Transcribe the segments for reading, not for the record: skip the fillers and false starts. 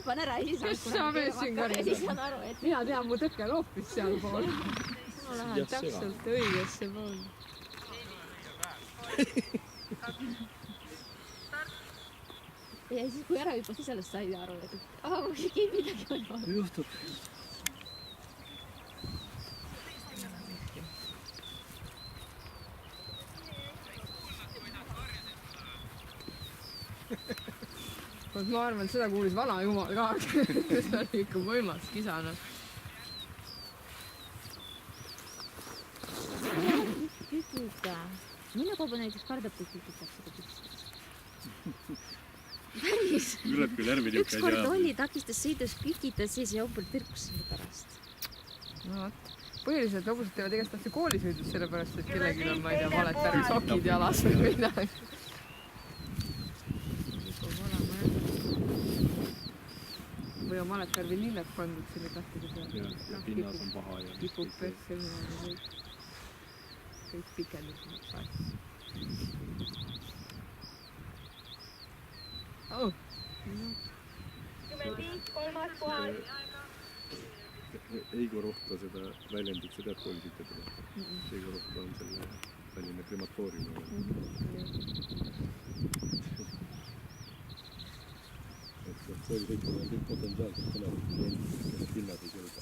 hüppan ära ja siis saan aru, et mina tean, mu tõke on hoopis seal pool. Ma lähen täpselt õigesse pool. Ja siis kui ära hüppas, siis sellest sai aru, et keegi midagi on olnud. Juhtub. Ma arvan, et seda kuulis vana jumal ka. See oli ikka võimas kisana. Kükita. Minu kauba näiteks kardab, kui kükitab seda kükitab. Päris. Tuleb küll ärvi niuke asja. Ükskord oli takistas sõidus kükitas, siis jompel tõrkus selle pärast. No vaat. Põhiliselt hobused teevad igast tahtsi koolisõidus sellepärast, et kellelgi on, ma ei tea, valet värvi sokid jalas või midagi. Või on valet värvi lilled pandud selle kahtide peale. Ja pinnas on paha ja... Kipub persse üle. Kõik pikendus. Oh! 10-5, kolmas kohal. Eigo Rohta seda väljendit, sa tead koolisitada? Eigo Rohta on selle Tallinna krematooriumi. Koolisitada on kõik potentsiaalselt tulevad kliendid, kelle pinnad ei kõlba.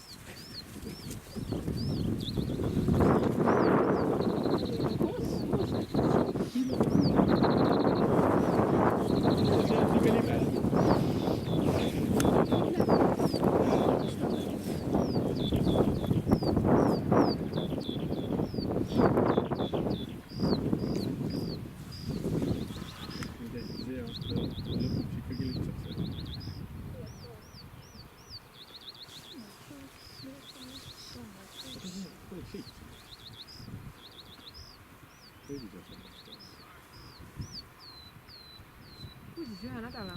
Kuusis ühe nädala.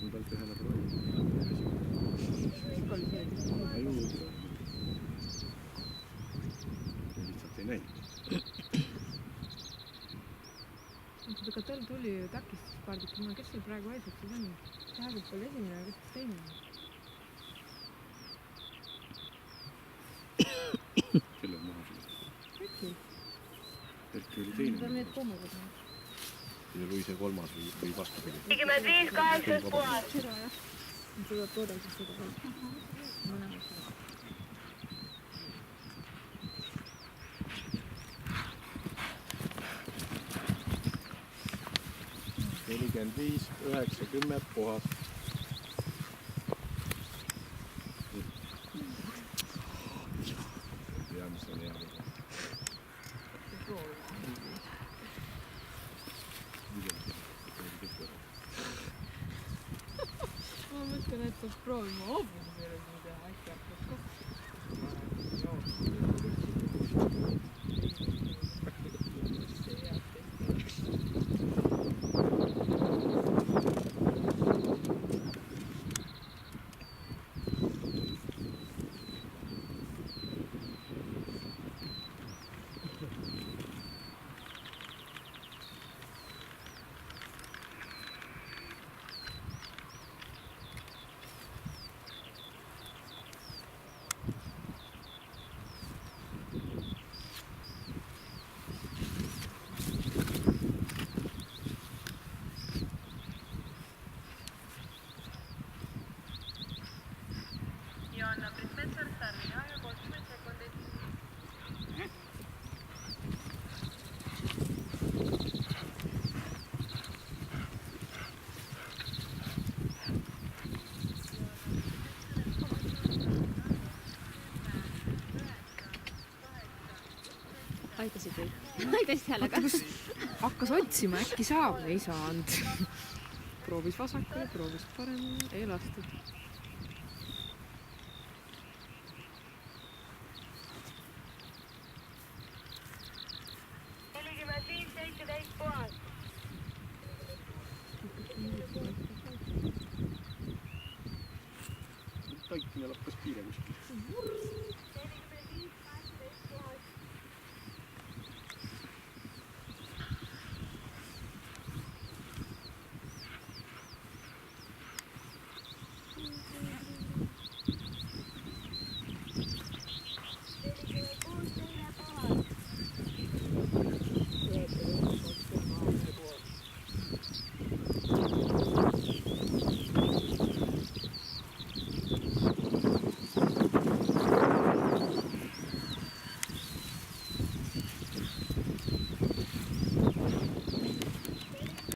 On talt ühe nädala oli. Kõik oli see. Lihtsalt ei näinud. Aga tal tuli ju takistuspaardik. Kes seal praegu eeseks siis on? Tähevud pole esimene, aga kes teine? Kelle on maha seda? Erki. Erki oli teine. Ta on need kommagad. Ja Luise kolmas või vastupidi. 45, 8 kohal. Seda jah. Seda toodeldus seda veel. Mõlemad seda. Viis, 9, 10 puhas. Ja mis on hea. Ma mõtlen, et peaks proovima hobuse peale siin teha, äkki hakkas kokku. Aitasid või? Aitasid häälega. Hakkas otsima, äkki saab, ei saanud. Proovis vasakule, proovis paremini, ei lastud. Taikine lappas piire kuskil.